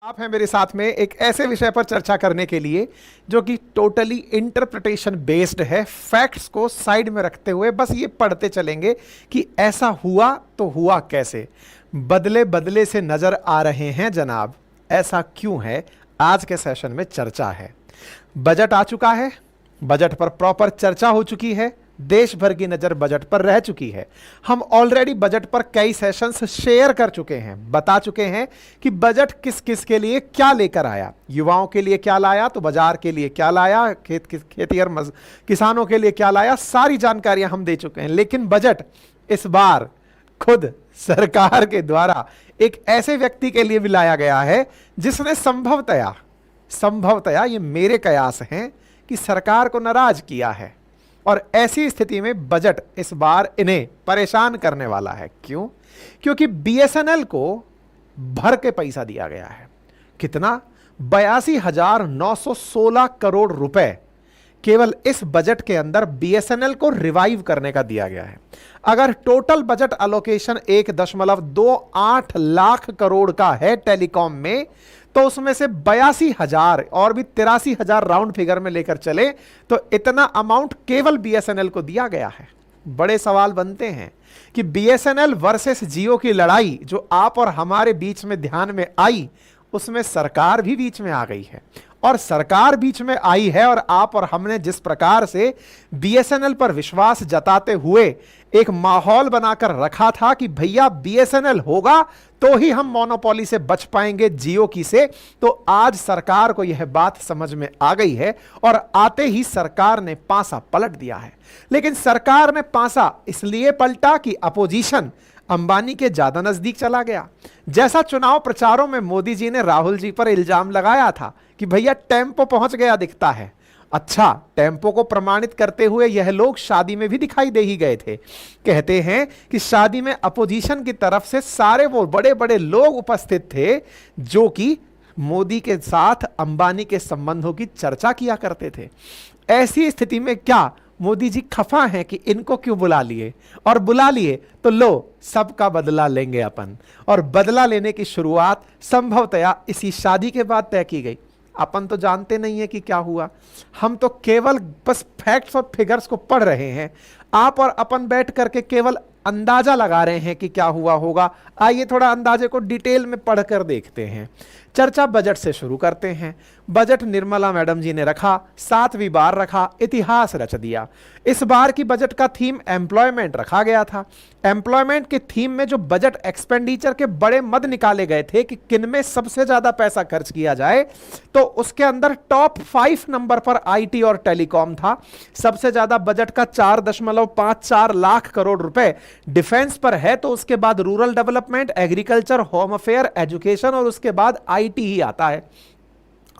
आप हैं मेरे साथ में एक ऐसे विषय पर चर्चा करने के लिए जो कि टोटली इंटरप्रिटेशन बेस्ड है। फैक्ट्स को साइड में रखते हुए बस ये पढ़ते चलेंगे कि ऐसा हुआ तो हुआ कैसे। बदले बदले से नजर आ रहे हैं जनाब, ऐसा क्यों है? आज के सेशन में चर्चा है। बजट आ चुका है, बजट पर प्रॉपर चर्चा हो चुकी है, देश भर की नजर बजट पर रह चुकी है। हम ऑलरेडी बजट पर कई सेशंस शेयर कर चुके हैं, बता चुके हैं कि बजट किस किस के लिए क्या लेकर आया। युवाओं के लिए क्या लाया, तो बाजार के लिए क्या लाया, खेतिहर किसानों के लिए क्या लाया, सारी जानकारियां हम दे चुके हैं। लेकिन बजट इस बार खुद सरकार के द्वारा एक ऐसे व्यक्ति के लिए भी लाया गया है जिसने संभवतया ये मेरे कयास हैं कि सरकार को नाराज किया है। और ऐसी स्थिति में बजट इस बार इन्हें परेशान करने वाला है। क्यों? क्योंकि बीएसएनएल को भर के पैसा दिया गया है। कितना? 82,916 करोड़ रुपए केवल इस बजट के अंदर बीएसएनएल को रिवाइव करने का दिया गया है। अगर total budget allocation 1.28 lakh crore का है टेलीकॉम में, तो उसमें से 82,000 और भी 83,000 राउंड फिगर में लेकर चले तो इतना अमाउंट केवल बीएसएनएल को दिया गया है। बड़े सवाल बनते हैं कि बीएसएनएल वर्सेस जियो की लड़ाई जो आप और हमारे बीच में ध्यान में आई, उसमें सरकार भी बीच में आ गई है। और सरकार बीच में आई है और आप और हमने जिस प्रकार से बीएसएनएल पर विश्वास जताते हुए एक माहौल बनाकर रखा था कि भैया बीएसएनएल होगा तो ही हम मोनोपोली से बच पाएंगे जियो की से, तो आज सरकार को यह बात समझ में आ गई है और आते ही सरकार ने पासा पलट दिया है। लेकिन सरकार ने पासा इसलिए पलटा कि अपोजिशन अंबानी के ज्यादा नजदीक चला गया। जैसा चुनाव प्रचारों में मोदी जी ने राहुल जी पर इल्जाम लगाया था कि भैया टेम्पो पहुंच गया दिखता है। अच्छा, टेम्पो को प्रमाणित करते हुए यह लोग शादी में भी दिखाई दे ही गए थे। कहते हैं कि शादी में अपोजिशन की तरफ से सारे वो बड़े बड़े लोग उपस्थित थे जो कि मोदी के साथ अंबानी के संबंधों की चर्चा किया करते थे। ऐसी स्थिति में क्या मोदी जी खफा हैं कि इनको क्यों बुला लिए, और बुला लिए तो लो सबका बदला लेंगे अपन। और बदला लेने की शुरुआत संभवतया इसी शादी के बाद तय की गई। अपन तो जानते नहीं है कि क्या हुआ, हम तो केवल बस फैक्ट्स और फिगर्स को पढ़ रहे हैं। आप और अपन बैठ करके केवल अंदाजा लगा रहे हैं कि क्या हुआ होगा। आइए थोड़ा अंदाजे को डिटेल में पढ़कर देखते हैं। चर्चा बजट से शुरू करते हैं। बजट निर्मला मैडम जी ने रखा, 7वीं बार रखा, इतिहास रच दिया। इस बार की बजट का थीम एम्प्लॉयमेंट रखा गया था। एम्प्लॉयमेंट के थीम में जो बजट एक्सपेंडिचर के बड़े मद निकाले गए थे कि किन में सबसे ज्यादा पैसा खर्च किया जाए, तो उसके अंदर टॉप 5 नंबर पर आईटी और टेलीकॉम था। सबसे ज्यादा बजट का 4.54 लाख करोड़ रुपए डिफेंस पर है, तो उसके बाद rural development, agriculture, home affair, education और उसके बाद आईटी ही आता है।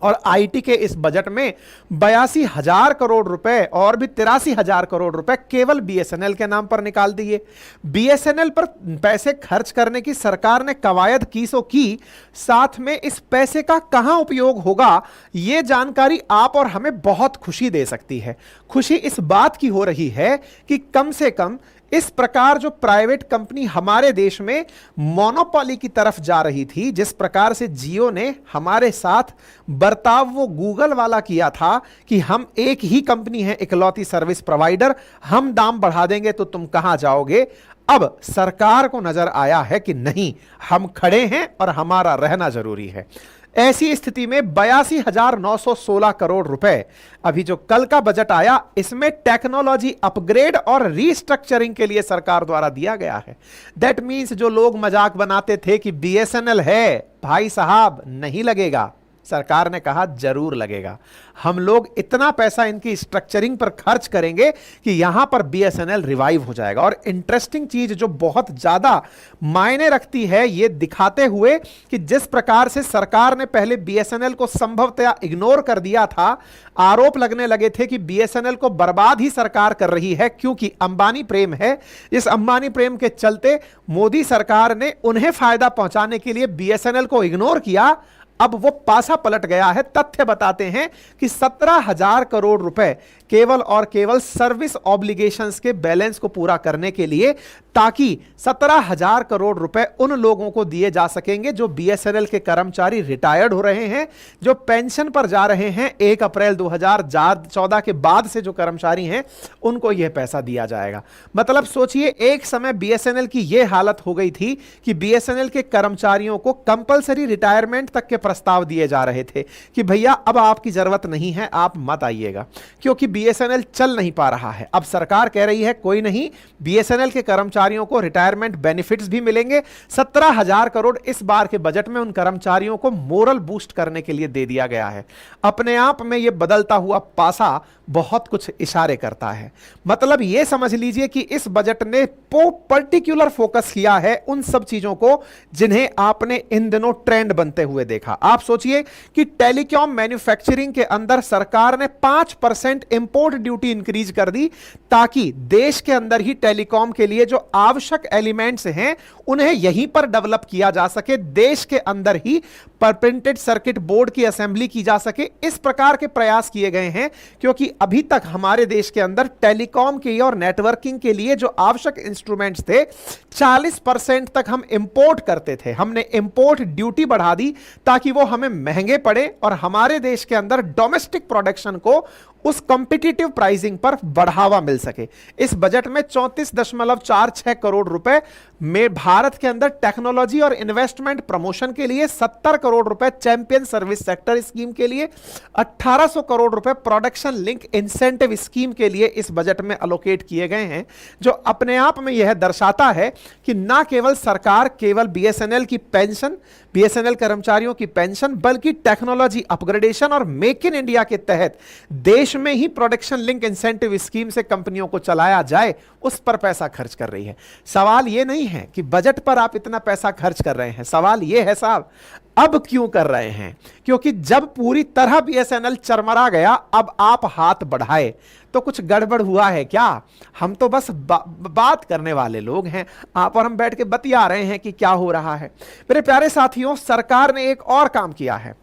और आईटी के इस बजट में 82,000 करोड़ रुपए और भी 83,000 करोड़ रुपए केवल बीएसएनएल के नाम पर निकाल दिए। बीएसएनएल पर पैसे खर्च करने की सरकार ने कवायद की सो की, साथ में इस पैसे का कहां उपयोग होगा यह जानकारी आप और हमें बहुत खुशी दे सकती है। खुशी इस बात की हो रही है कि कम से कम इस प्रकार जो प्राइवेट कंपनी हमारे देश में मोनोपोली की तरफ जा रही थी, जिस प्रकार से जियो ने हमारे साथ बर्ताव वो गूगल वाला किया था कि हम एक ही कंपनी है, इकलौती सर्विस प्रोवाइडर, हम दाम बढ़ा देंगे तो तुम कहां जाओगे। अब सरकार को नजर आया है कि नहीं, हम खड़े हैं और हमारा रहना जरूरी है। ऐसी स्थिति में 82,916 करोड़ रुपए अभी जो कल का बजट आया, इसमें टेक्नोलॉजी अपग्रेड और रीस्ट्रक्चरिंग के लिए सरकार द्वारा दिया गया है। दैट मींस जो लोग मजाक बनाते थे कि बीएसएनएल है, भाई साहब नहीं लगेगा, सरकार ने कहा जरूर लगेगा। हम लोग इतना पैसा इनकी स्ट्रक्चरिंग पर खर्च करेंगे कि यहां पर बीएसएनएल रिवाइव हो जाएगा। और इंटरेस्टिंग चीज जो बहुत ज्यादा मायने रखती है, यह दिखाते हुए कि जिस प्रकार से सरकार ने पहले बीएसएनएल को संभवतया इग्नोर कर दिया था, आरोप लगने लगे थे कि बीएसएनएल को बर्बाद ही सरकार कर रही है क्योंकि अंबानी प्रेम है। इस अंबानी प्रेम के चलते मोदी सरकार ने उन्हें फायदा पहुंचाने के लिए बीएसएनएल को इग्नोर किया। अब वो पासा पलट गया है। तथ्य बताते हैं कि 17,000 करोड़ रुपए केवल और केवल सर्विस ऑब्लिगेशंस के बैलेंस को पूरा करने के लिए, ताकि 17,000 करोड़ रुपए उन लोगों को दिए जा सकेंगे जो बीएसएनएल के कर्मचारी रिटायर्ड हो रहे हैं, जो पेंशन पर जा रहे हैं। 1 अप्रैल 2014 के बाद से जो कर्मचारी हैं उनको यह पैसा दिया जाएगा। मतलब सोचिए, एक समय बीएसएनएल की यह हालत हो गई थी कि बीएसएनएल के कर्मचारियों को कंपलसरी रिटायरमेंट तक के प्रस्ताव दिए जा रहे थे कि भैया अब आपकी जरूरत नहीं है, आप मत आइएगा, क्योंकि बीएसएनएल चल नहीं पा रहा है। अब सरकार कह रही है कोई नहीं, बीएसएनएल के कर्मचारियों को रिटायरमेंट बेनिफिट्स भी मिलेंगे। 17,000 करोड़ इस बार के बजट में उन कर्मचारियों को मोरल बूस्ट करने के लिए दे दिया गया है। अपने आप में यह बदलता हुआ पासा बहुत कुछ इशारे करता है। मतलब यह समझ लीजिए कि इस बजट ने पर्टिकुलर फोकस किया है उन सब चीजों को जिन्हें आपने इन दिनों ट्रेंड बनते हुए देखा। आप सोचिए कि टेलीकॉम मैन्युफैक्चरिंग के अंदर सरकार ने 5% इंपोर्ट ड्यूटी इंक्रीज कर दी, ताकि देश के अंदर ही टेलीकॉम के लिए जो आवश्यक एलिमेंट्स हैं उन्हें यहीं पर डेवलप किया जा सके, देश के अंदर ही प्रिंटेड सर्किट बोर्ड की असेंबली की जा सके। इस प्रकार के प्रयास किए गए हैं, क्योंकि अभी तक हमारे देश के अंदर टेलीकॉम के और नेटवर्किंग के लिए जो आवश्यक इंस्ट्रूमेंट्स थे 40% तक हम इंपोर्ट करते थे। हमने इंपोर्ट ड्यूटी बढ़ा दी ताकि वो हमें महंगे पड़े और हमारे देश के अंदर डोमेस्टिक प्रोडक्शन को उस कॉम्पिटिटिव प्राइसिंग पर बढ़ावा मिल सके। इस बजट में 34.46 करोड़ रुपए में भारत के अंदर टेक्नोलॉजी और इन्वेस्टमेंट प्रमोशन के लिए, 70 करोड़ रुपए चैंपियन सर्विस सेक्टर स्कीम के लिए, 1800 करोड़ रुपए प्रोडक्शन लिंक इंसेंटिव स्कीम के लिए इस बजट में अलोकेट किए गए हैं, जो अपने आप में यह दर्शाता है कि ना केवल सरकार केवल बीएसएनएल की पेंशन, बीएसएनएल कर्मचारियों की पेंशन, बल्कि टेक्नोलॉजी अपग्रेडेशन और मेक इन इंडिया के तहत देश में ही प्रोडक्शन लिंक इंसेंटिव स्कीम से कंपनियों को चलाया जाए, उस पर पैसा खर्च कर रही है। सवाल यह नहीं है कि बजट पर आप इतना पैसा खर्च कर रहे हैं, सवाल यह है साहब अब क्यों कर रहे हैं? क्योंकि जब पूरी तरह बीएसएनएल चरमरा गया, अब आप हाथ बढ़ाए तो कुछ गड़बड़ हुआ है क्या? हम तो बस बात करने वाले लोग हैं, आप और हम बैठ के बतिया रहे हैं कि क्या हो रहा है। मेरे प्यारे साथियों, सरकार ने एक और काम किया है।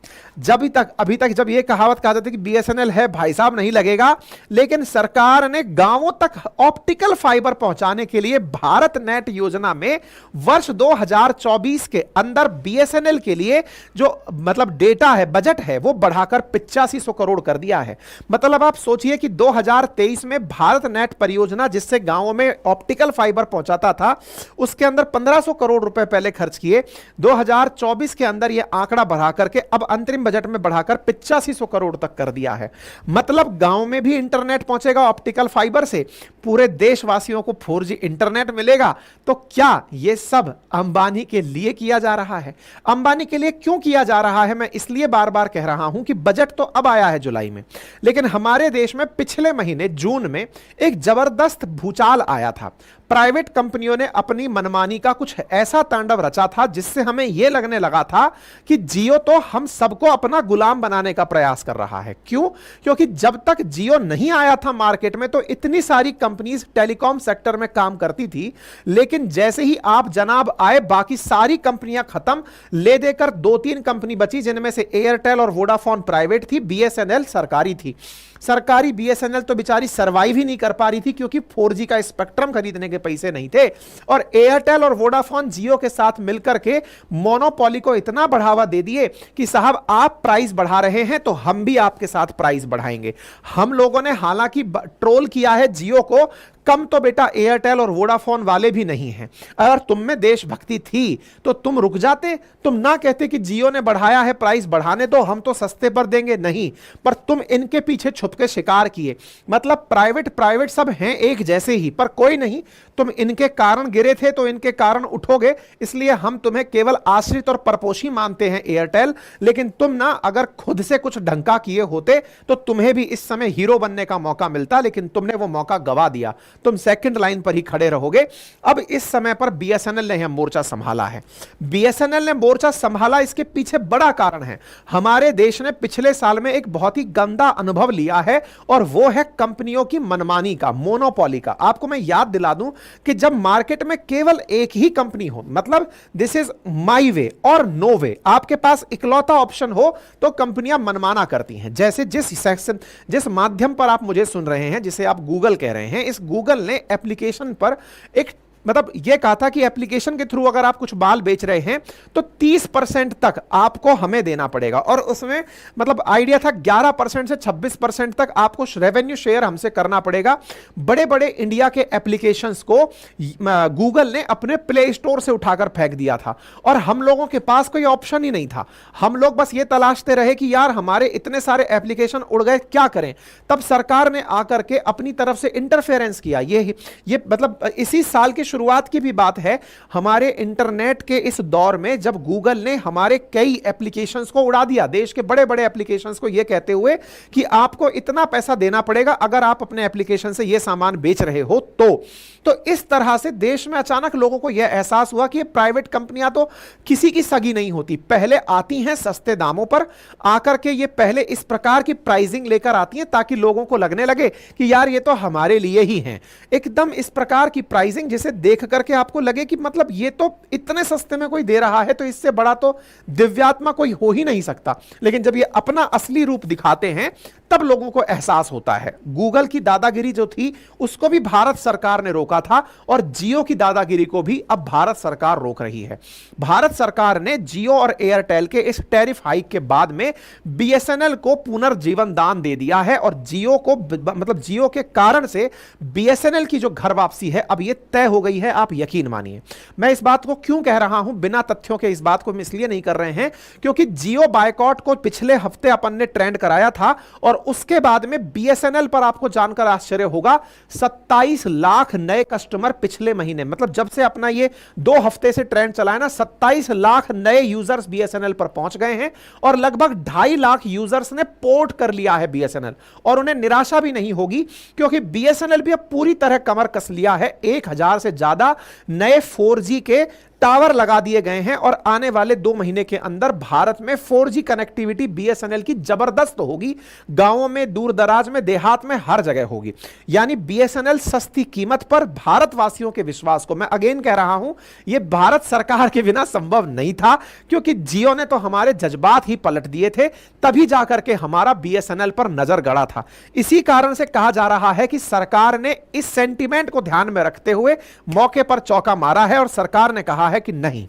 अभी तक जब यह कहावत कहा जाती कि बीएसएनएल है भाई साहब नहीं लगेगा, लेकिन सरकार ने गांवों तक ऑप्टिकल फाइबर पहुंचाने के लिए भारत नेट योजना में वर्ष 2024 के अंदर बीएसएनएल के लिए जो मतलब डेटा है, बजट है, वो बढ़ाकर 8500 करोड़ कर दिया है। मतलब आप सोचिए कि 2023 में भारत नेट परियोजना जिससे गांवों में ऑप्टिकल फाइबर पहुंचाता था, उसके अंदर 1500 करोड़ रुपए पहले खर्च किए। 2024 के अंदर यह आंकड़ा बढ़ा करके अब अंतरिम बजट में बढ़ाकर 8500 करोड़ तक कर दिया है। मतलब गांव में भी इंटरनेट पहुंचेगा ऑप्टिकल फाइबर से, पूरे देशवासियों को 4G इंटरनेट मिलेगा। तो क्या यह सब अंबानी के लिए किया जा रहा है? अंबानी के लिए क्यों किया जा रहा है? मैं इसलिए बार बार कह रहा हूं कि बजट तो अब आया है जुलाई में, लेकिन हमारे देश में पिछले महीने जून में एक जबरदस्त भूचाल आया था। प्राइवेट कंपनियों ने अपनी मनमानी का कुछ ऐसा तांडव रचा था जिससे हमें यह लगने लगा था कि जियो तो हम सबको अपना गुलाम बनाने का प्रयास कर रहा है। क्यों? क्योंकि जब तक जियो नहीं आया था मार्केट में तो इतनी सारी कंपनीज टेलीकॉम सेक्टर में काम करती थी, लेकिन जैसे ही आप जनाब आए बाकी सारी कंपनियां खत्म, ले देकर 2-3 कंपनी बची, जिनमें से एयरटेल और वोडाफोन प्राइवेट थी, बीएसएनएल सरकारी थी। सरकारी बीएसएनएल तो बेचारी सरवाइव ही नहीं कर पा रही थी क्योंकि 4G का स्पेक्ट्रम खरीदने के पैसे नहीं थे, और एयरटेल और वोडाफोन जियो के साथ मिलकर के मोनोपोली को इतना बढ़ावा दे दिए कि साहब आप प्राइस बढ़ा रहे हैं तो हम भी आपके साथ प्राइस बढ़ाएंगे। हम लोगों ने हालांकि ट्रोल किया है जियो को, कम तो बेटा एयरटेल और वोडाफोन वाले भी नहीं हैं। अगर तुम में देशभक्ति थी तो तुम रुक जाते, तुम ना कहते कि जियो ने बढ़ाया है प्राइस बढ़ाने दो, हम तो सस्ते पर देंगे, नहीं, पर तुम इनके पीछे छुप के शिकार किए। मतलब प्राइवेट सब हैं एक जैसे ही, पर कोई नहीं, तुम इनके कारण गिरे थे तो इनके कारण उठोगे, इसलिए हम तुम्हें केवल आश्रित और परपोषी मानते हैं एयरटेल। लेकिन तुम ना अगर खुद से कुछ ढंका किए होते तो तुम्हें भी इस समय हीरो बनने का मौका मिलता, लेकिन तुमने वो मौका गवा दिया। तुम सेकंड लाइन पर ही खड़े रहोगे। अब इस समय पर बीएसएनएल ने यह मोर्चा संभाला है। बीएसएनएल ने मोर्चा संभाला, इसके पीछे बड़ा कारण है, हमारे देश ने पिछले साल में एक बहुत ही गंदा अनुभव लिया है और वो है कंपनियों की मनमानी का, मोनोपोली का। आपको मैं याद दिला दूं कि जब मार्केट में केवल एक ही कंपनी हो, मतलब दिस इज माई वे और नो वे, आपके पास इकलौता ऑप्शन हो, तो कंपनियां मनमाना करती हैं। जैसे जिस माध्यम पर आप मुझे सुन रहे हैं, जिसे आप गूगल कह रहे हैं, इस गूगल ने एप्लीकेशन पर एक मतलब यह कहा था कि एप्लीकेशन के थ्रू अगर आप कुछ बाल बेच रहे हैं तो 30% तक आपको हमें देना पड़ेगा, और उसमें मतलब आइडिया था 11% से 26% तक आपको रेवेन्यू शेयर हमसे करना पड़ेगा। बड़े बड़े इंडिया के एप्लीकेशंस को गूगल ने अपने प्ले स्टोर से उठाकर फेंक दिया था और हम लोगों के पास कोई ऑप्शन ही नहीं था। हम लोग बस ये तलाशते रहे कि यार हमारे इतने सारे एप्लीकेशन उड़ गए, क्या करें। तब सरकार ने आकर के अपनी तरफ से इंटरफेरेंस किया। ये मतलब इसी साल की शुरुआत की भी बात है, हमारे इंटरनेट के इस दौर में जब गूगल ने हमारे कई एप्लीकेशंस को उड़ा दिया, देश के बड़े बड़े एप्लीकेशंस को, यह कहते हुए कि आपको इतना पैसा देना पड़ेगा अगर आप अपने एप्लीकेशन से यह सामान बेच रहे हो तो इस तरह से देश में अचानक लोगों को यह एहसास हुआ कि प्राइवेट कंपनियां तो किसी की सगी नहीं होती। पहले आती हैं सस्ते दामों पर, आकर के ये पहले इस प्रकार की प्राइसिंग लेकर आती हैं ताकि लोगों को लगने लगे कि यार ये तो हमारे लिए ही हैं। एकदम इस प्रकार की प्राइसिंग जिसे देख करके आपको लगे कि मतलब ये तो इतने सस्ते में कोई दे रहा है तो इससे बड़ा तो दिव्यात्मा कोई हो ही नहीं सकता। लेकिन जब ये अपना असली रूप दिखाते हैं तब लोगों को एहसास होता है। गूगल की दादागिरी जो थी उसको भी भारत सरकार ने रोका था और जियो की दादागिरी को भी अब भारत सरकार रोक रही है। भारत सरकार ने जियो और एयरटेल के इस टैरिफ हाइक के बाद में बीएसएनएल को पुनर्जीवन दान दे दिया है और जियो को मतलब जियो के कारण से बीएसएनएल की जो घर वापसी है अब यह तय हो गई है, आप यकीन मानिए। मैं इस बात को क्यों कह रहा हूं, बिना तथ्यों के इस बात को हम इसलिए नहीं कर रहे हैं क्योंकि जियो बायकॉट को पिछले हफ्ते अपन ने ट्रेंड कराया था और उसके बाद में बीएसएनएल पर आपको जानकर आश्चर्य होगा 27 लाख नए कस्टमर पिछले महीने, मतलब जब से अपना ये 2 हफ्ते से ट्रेंड चला है ना, 27 लाख नए यूजर्स बीएसएनएल पर पहुंच गए हैं और लगभग 2.5 लाख यूजर्स ने पोर्ट कर लिया है बीएसएनएल। और उन्हें निराशा भी नहीं होगी क्योंकि बीएसएनएल भी अब पूरी तरह कमर कस लिया है। 1000 से ज्यादा नए 4G के टावर लगा दिए गए हैं और आने वाले 2 महीने के अंदर भारत में 4G कनेक्टिविटी बीएसएनएल की जबरदस्त होगी। गांवों में, दूर दराज में, देहात में, हर जगह होगी। यानी बीएसएनएल सस्ती कीमत पर भारतवासियों के विश्वास को, मैं अगेन कह रहा हूं, यह भारत सरकार के बिना संभव नहीं था क्योंकि जियो ने तो हमारे जज्बात ही पलट दिए थे, तभी जाकर के हमारा बीएसएनएल पर नजर गड़ा था। इसी कारण से कहा जा रहा है कि सरकार ने इस सेंटीमेंट को ध्यान में रखते हुए मौके पर चौका मारा है और सरकार ने कहा है कि नहीं,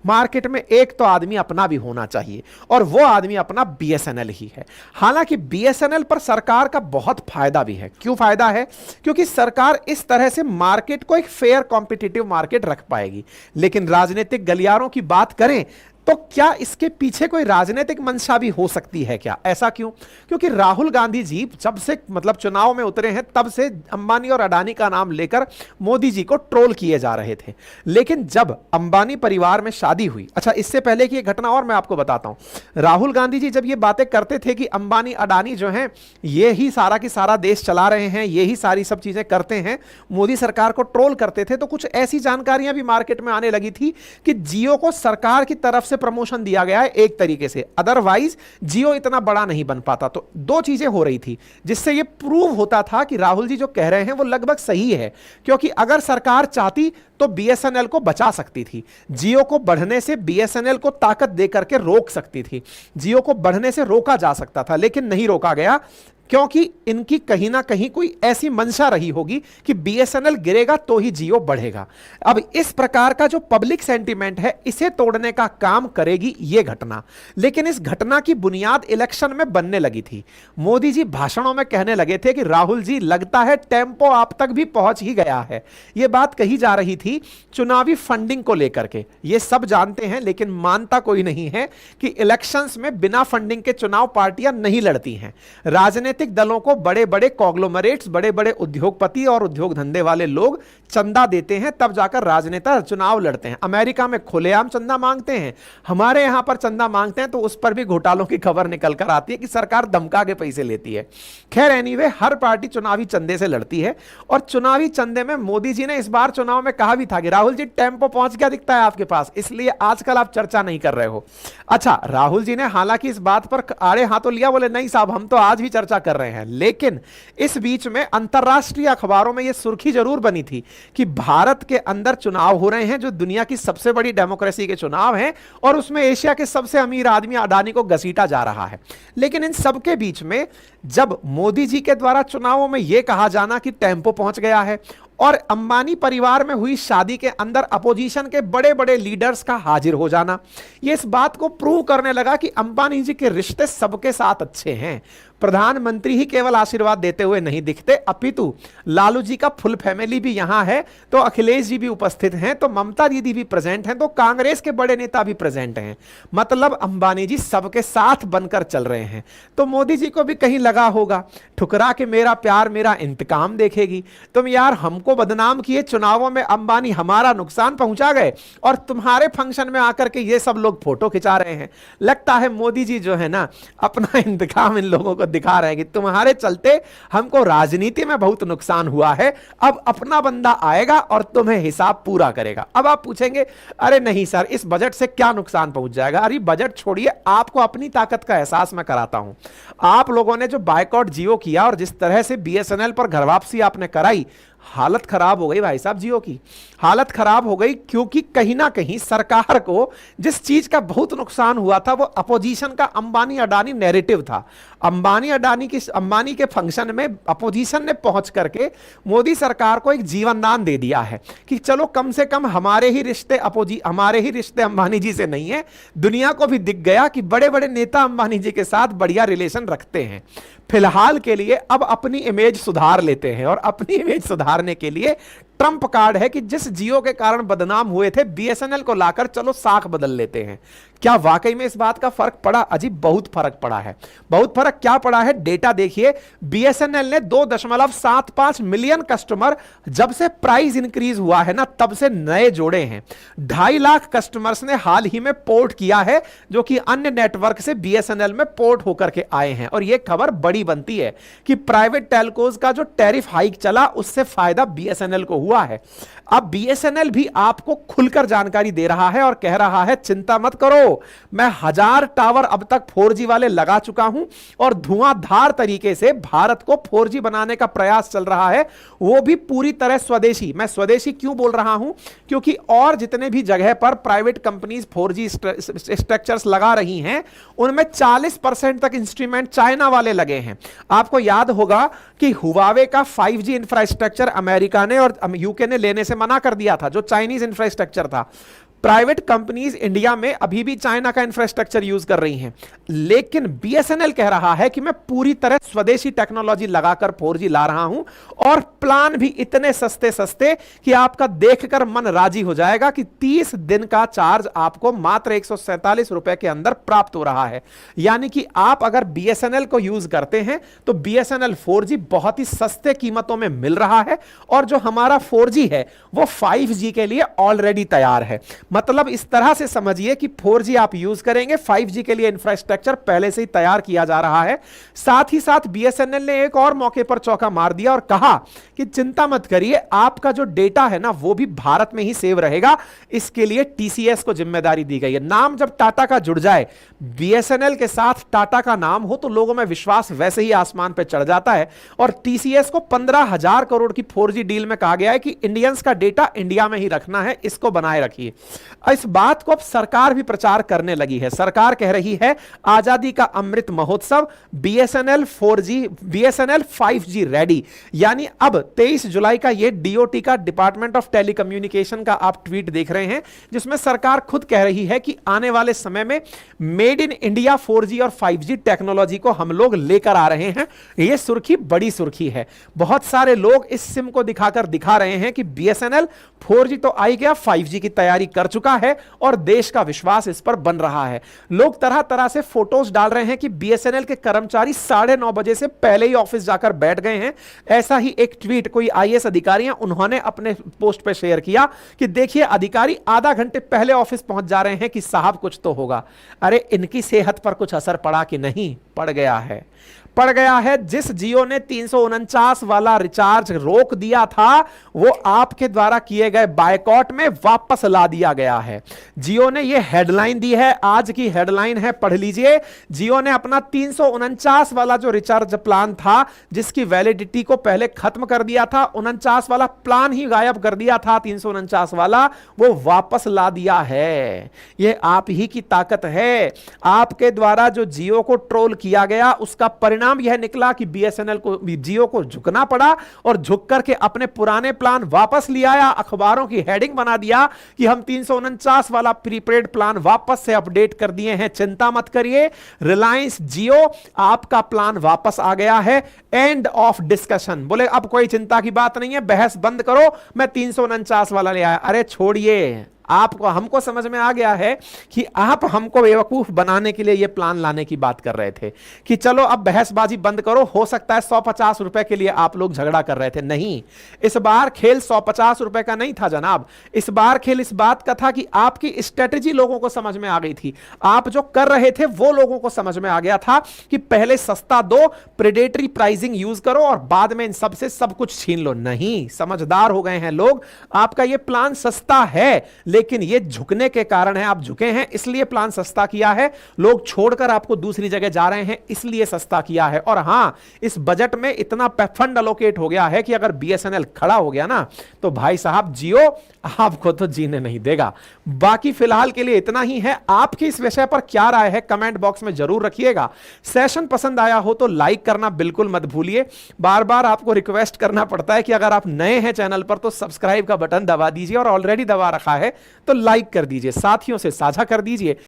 मार्केट में एक तो आदमी अपना भी होना चाहिए और वो आदमी अपना बीएसएनएल ही है। हालांकि बीएसएनएल पर सरकार का बहुत फायदा भी है। क्यों फायदा है? क्योंकि सरकार इस तरह से मार्केट को एक फेयर कॉम्पिटिटिव मार्केट रख पाएगी। लेकिन राजनीतिक गलियारों की बात करें तो क्या इसके पीछे कोई राजनीतिक मंशा भी हो सकती है क्या? ऐसा क्यों? क्योंकि राहुल गांधी जी जब से मतलब चुनाव में उतरे हैं तब से अंबानी और अडानी का नाम लेकर मोदी जी को ट्रोल किए जा रहे थे। लेकिन जब अंबानी परिवार में शादी हुई, अच्छा इससे पहले की एक घटना और मैं आपको बताता हूं। राहुल गांधी जी जब ये बातें करते थे कि अंबानी अडानी जो हैं ये ही सारा की सारा देश चला रहे हैं, ये ही सारी सब चीजें करते हैं, मोदी सरकार को ट्रोल करते थे, तो कुछ ऐसी जानकारियां भी मार्केट में आने लगी थी कि जियो को सरकार की तरफ से प्रमोशन दिया गया है एक तरीके से, अदरवाइज जियो इतना बड़ा नहीं बन पाता। तो 2 चीजें हो रही थी जिससे यह प्रूव होता था कि राहुल जी जो कह रहे हैं वो लगभग सही है, क्योंकि अगर सरकार चाहती तो बीएसएनएल को बचा सकती थी, जियो को बढ़ने से बीएसएनएल को ताकत देकर के रोक सकती थी, जियो को बढ़ने से रोका जा सकता था, लेकिन नहीं रोका गया क्योंकि इनकी कहीं ना कहीं कोई ऐसी मंशा रही होगी कि बीएसएनएल गिरेगा तो ही जियो बढ़ेगा। अब इस प्रकार का जो पब्लिक सेंटीमेंट है इसे तोड़ने का काम करेगी यह घटना। लेकिन इस घटना की बुनियाद इलेक्शन में बनने लगी थी। मोदी जी भाषणों में कहने लगे थे कि राहुल जी लगता है टेम्पो आप तक भी पहुंच ही गया है। यह बात कही जा रही थी चुनावी फंडिंग को लेकर के। यह सब जानते हैं लेकिन मानता कोई नहीं है कि इलेक्शंस में बिना फंडिंग के चुनाव पार्टियां नहीं लड़ती हैं। राजनीति राजनीतिक दलों को बड़े बड़े कॉन्ग्लोमरेट्स, बड़े बड़े उद्योगपति और उद्योग धंधे वाले लोग चंदा देते हैं, तब जाकर राजनेता चुनाव लड़ते हैं। अमेरिका में खुलेआम चंदा मांगते हैं, हमारे यहां पर चंदा मांगते हैं तो उस पर भी घोटालों की खबर निकल कर आती है कि सरकार धमका के पैसे लेती है। खैर एनीवे, हर पार्टी चुनावी चंदे से लड़ती है और चुनावी चंदे में मोदी जी ने इस बार चुनाव में कहा भी था कि राहुल जी टेम्पो पहुंच गया दिखता है आपके पास, इसलिए आजकल आप चर्चा नहीं कर रहे हो। अच्छा, राहुल जी ने हालांकि इस बात पर आड़े हाथों लिया, बोले नहीं साहब हम तो आज भी चर्चा कर रहे हैं। लेकिन इस बीच में अंतरराष्ट्रीय अखबारों में यह सुर्खी जरूर बनी थी कि भारत के अंदर चुनाव हो रहे हैं जो दुनिया की सबसे बड़ी डेमोक्रेसी के चुनाव हैं और उसमें एशिया के सबसे अमीर आदमी अडानी को घसीटा जा रहा है। लेकिन इन सबके बीच में जब मोदी जी के द्वारा चुनावों में यह कहा जाना कि टेम्पो पहुंच गया है और अंबानी परिवार में हुई शादी के अंदर अपोजिशन के बड़े बड़े लीडर्स का हाजिर हो जाना, यह इस बात को प्रूव करने लगा कि अंबानी जी के रिश्ते सबके साथ अच्छे हैं। प्रधानमंत्री ही केवल आशीर्वाद देते हुए नहीं दिखते, अपितु लालू जी का फुल फैमिली भी यहां है, तो अखिलेश जी भी उपस्थित हैं, तो ममता दीदी भी प्रेजेंट हैं, तो कांग्रेस के बड़े नेता भी प्रेजेंट हैं। मतलब अंबानी जी सबके साथ बनकर चल रहे हैं। तो मोदी जी को भी कहीं लगा होगा, ठुकरा के मेरा प्यार मेरा इंतकाम देखेगी, तुम यार हमको बदनाम किए, चुनावों में अंबानी हमारा नुकसान पहुंचा गए और तुम्हारे फंक्शन में आकर के ये सब लोग फोटो खिंचा रहे हैं। लगता है मोदी जी जो है ना अपना इंतकाम इन लोगों को दिखा रहे हैं कि तुम्हारे चलते हमको राजनीति में बहुत नुकसान हुआ है, अब अपना बंदा आएगा और तुम्हें हिसाब पूरा करेगा। अब आप पूछेंगे अरे नहीं सर इस बजट से क्या नुकसान पहुंच जाएगा। अरे बजट छोड़िए, आपको अपनी ताकत का एहसास मैं कराता हूं। आप लोगों ने जो बायकॉट जियो किया और जिस तरह से बीएसएनएल पर घर वापसी आपने कराई, हालत खराब हो गई भाई साहब, जियो की हालत खराब हो गई, क्योंकि कहीं ना कहीं सरकार को जिस चीज का बहुत नुकसान हुआ था वो अपोजिशन का अंबानी अडानी नैरेटिव था। अंबानी के फंक्शन में अपोजिशन ने पहुंच करके मोदी सरकार को एक जीवन दान दे दिया है कि चलो कम से कम हमारे ही रिश्ते अंबानी जी से नहीं है, दुनिया को भी दिख गया कि बड़े बड़े नेता अंबानी जी के साथ बढ़िया रिलेशन रखते हैं। फिलहाल के लिए अब अपनी इमेज सुधार लेते हैं और अपनी इमेज सुधारने के लिए ट्रंप कार्ड है कि जिस जियो के कारण बदनाम हुए थे बीएसएनएल को लाकर चलो साख बदल लेते हैं। क्या वाकई में इस बात का फर्क पड़ा? अजीब बहुत फर्क पड़ा है। बहुत फर्क क्या पड़ा है, डेटा देखिए। बीएसएनएल ने 2.75 मिलियन कस्टमर जब से प्राइस इंक्रीज हुआ है ना तब से नए जोड़े हैं। 2.5 लाख कस्टमर्स ने हाल ही में पोर्ट किया है जो कि अन्य नेटवर्क से बीएसएनएल में पोर्ट होकर के आए हैं। और यह खबर बड़ी बनती है कि प्राइवेट टेलकोज का जो टैरिफ हाइक चला उससे फायदा बीएसएनएल को हुआ है। अब बीएसएनएल भी आपको खुलकर जानकारी दे रहा है और कह रहा है चिंता मत करो, मैं 1000 टावर अब तक 4G वाले लगा चुका हूं और धुआंधार तरीके से भारत को 4G बनाने का प्रयास चल रहा है, वो भी पूरी तरह स्वदेशी। मैं स्वदेशी क्यों बोल रहा हूं, क्योंकि और जितने भी जगह पर प्राइवेट कंपनीज 4G स्ट्रक्चर्स लगा रही हैं उनमें 40% तक इंस्ट्रूमेंट चाइना वाले लगे हैं। आपको याद होगा कि हुवावे का 5G इंफ्रास्ट्रक्चर अमेरिका ने और यूके ने लेने से मना कर दिया था, जो चाइनीज इंफ्रास्ट्रक्चर था। प्राइवेट कंपनीज इंडिया में अभी भी चाइना का इंफ्रास्ट्रक्चर यूज कर रही हैं, लेकिन बीएसएनएल कह रहा है कि मैं पूरी तरह स्वदेशी टेक्नोलॉजी लगाकर 4G ला रहा हूं और प्लान भी इतने सस्ते सस्ते कि आपका देखकर मन राजी हो जाएगा कि 30 दिन का चार्ज आपको मात्र 147 रुपए के अंदर प्राप्त हो रहा है। यानी कि आप अगर बीएसएनएल को यूज करते हैं तो बीएसएनएल 4G बहुत ही सस्ते कीमतों में मिल रहा है और जो हमारा 4G है वो 5G के लिए ऑलरेडी तैयार है। मतलब इस तरह से समझिए कि 4G आप यूज करेंगे, 5G के लिए इंफ्रास्ट्रक्चर पहले से ही तैयार किया जा रहा है। साथ ही साथ बीएसएनएल ने एक और मौके पर चौका मार दिया और कहा कि चिंता मत करिए, आपका जो डेटा है ना वो भी भारत में ही सेव रहेगा। इसके लिए टीसीएस को जिम्मेदारी दी गई है। नाम जब टाटा का जुड़ जाए, बीएसएनएल के साथ टाटा का नाम हो तो लोगों में विश्वास वैसे ही आसमान पर चढ़ जाता है। और टीसीएस को 15,000 करोड़ की 4G डील में कहा गया है कि इंडियंस का डेटा इंडिया में ही रखना है, इसको बनाए रखिए। इस बात को अब सरकार भी प्रचार करने लगी है। सरकार कह रही है आजादी का Amrit Mahotsav, BSNL 4G, BSNL 5G ready. यानी अब 23 जुलाई का ये डीओटी का, डिपार्टमेंट ऑफ टेलीकम्युनिकेशन का आप ट्वीट देख रहे हैं, जिसमें सरकार खुद कह रही है कि आने वाले समय में मेड इन इंडिया 4G और 5G टेक्नोलॉजी को हम लोग लेकर आ रहे हैं। यह सुर्खी बड़ी सुर्खी है। बहुत सारे लोग इस सिम को दिखाकर दिखा रहे हैं कि बीएसएनएल 4G तो आ ही गया, 5G की तैयारी कर कर चुका है और देश का विश्वास इस पर बन रहा है। लोग तरह तरह से फोटोज डाल रहे हैं कि बीएसएनएल के कर्मचारी 9:30 बजे से पहले ही ऑफिस जाकर बैठ गए हैं। ऐसा ही एक ट्वीट कोई आईएएस अधिकारी हैं, उन्होंने अपने पोस्ट पे शेयर किया कि देखिए अधिकारी आधा घंटे पहले ऑफिस पहुंच जा रहे हैं कि साहब कुछ तो होगा। अरे इनकी सेहत पर कुछ असर पड़ा कि नहीं? पड़ गया है, पड़ गया है। जिस जियो ने 349 वाला रिचार्ज रोक दिया था वो आपके द्वारा किए गए बायकॉट में वापस ला दिया गया है। जियो ने ये हेडलाइन दी है, आज की हेडलाइन है, पढ़ लीजिए। जियो ने अपना 349 वाला जो रिचार्ज प्लान था जिसकी वैलिडिटी को पहले खत्म कर दिया था, 49 वाला प्लान ही गायब कर दिया था, 349 वाला वो वापस ला दिया है। ये आप ही की ताकत है। आपके द्वारा जो जियो को ट्रोल किया गया उसका परिणाम यह निकला कि बीएसएनएल को, जियो को झुकना पड़ा और झुक करके अपने पुराने प्लान वापस ले आया। अखबारों की हेडिंग बना दिया कि हम 349 वाला प्रीपेड प्लान वापस से अपडेट कर दिए हैं, चिंता मत करिए रिलायंस जियो आपका प्लान वापस आ गया है। End of discussion. बोले अब कोई चिंता की बात नहीं है, बहस बंद करो, मैं 349 वाला ले आया। अरे छोड़िए, आपको हमको समझ में आ गया है कि आप हमको बेवकूफ बनाने के लिए यह प्लान लाने की बात कर रहे थे कि चलो अब बहसबाजी बंद करो, हो सकता है 150 रुपए के लिए आप लोग झगड़ा कर रहे थे। नहीं, इस बार खेल 150 रुपए का नहीं था जनाब। इस बार खेल इस बात का था कि आपकी स्ट्रेटेजी लोगों को समझ में आ गई थी। आप जो कर रहे थे वो लोगों को समझ में आ गया था कि पहले सस्ता दो, प्रेडेटरी प्राइसिंग यूज करो और बाद में इन सब से सब कुछ छीन लो। नहीं, समझदार हो गए हैं लोग। आपका यह प्लान सस्ता है लेकिन ये झुकने के कारण है, आप झुके हैं इसलिए प्लान सस्ता किया है। लोग छोड़कर आपको दूसरी जगह जा रहे हैं इसलिए सस्ता किया है। और हां, इस बजट में इतना फंड अलोकेट हो गया है कि अगर बीएसएनएल खड़ा हो गया ना तो भाई साहब जियो आपको तो जीने नहीं देगा। बाकी फिलहाल के लिए इतना ही है। आपकी इस विषय पर क्या राय है कमेंट बॉक्स में जरूर रखिएगा। सेशन पसंद आया हो तो लाइक करना बिल्कुल मत भूलिए। बार बार आपको रिक्वेस्ट करना पड़ता है कि अगर आप नए हैं चैनल पर तो सब्सक्राइब का बटन दबा दीजिए और ऑलरेडी दबा रखा है तो लाइक कर दीजिए, साथियों से साझा कर दीजिए।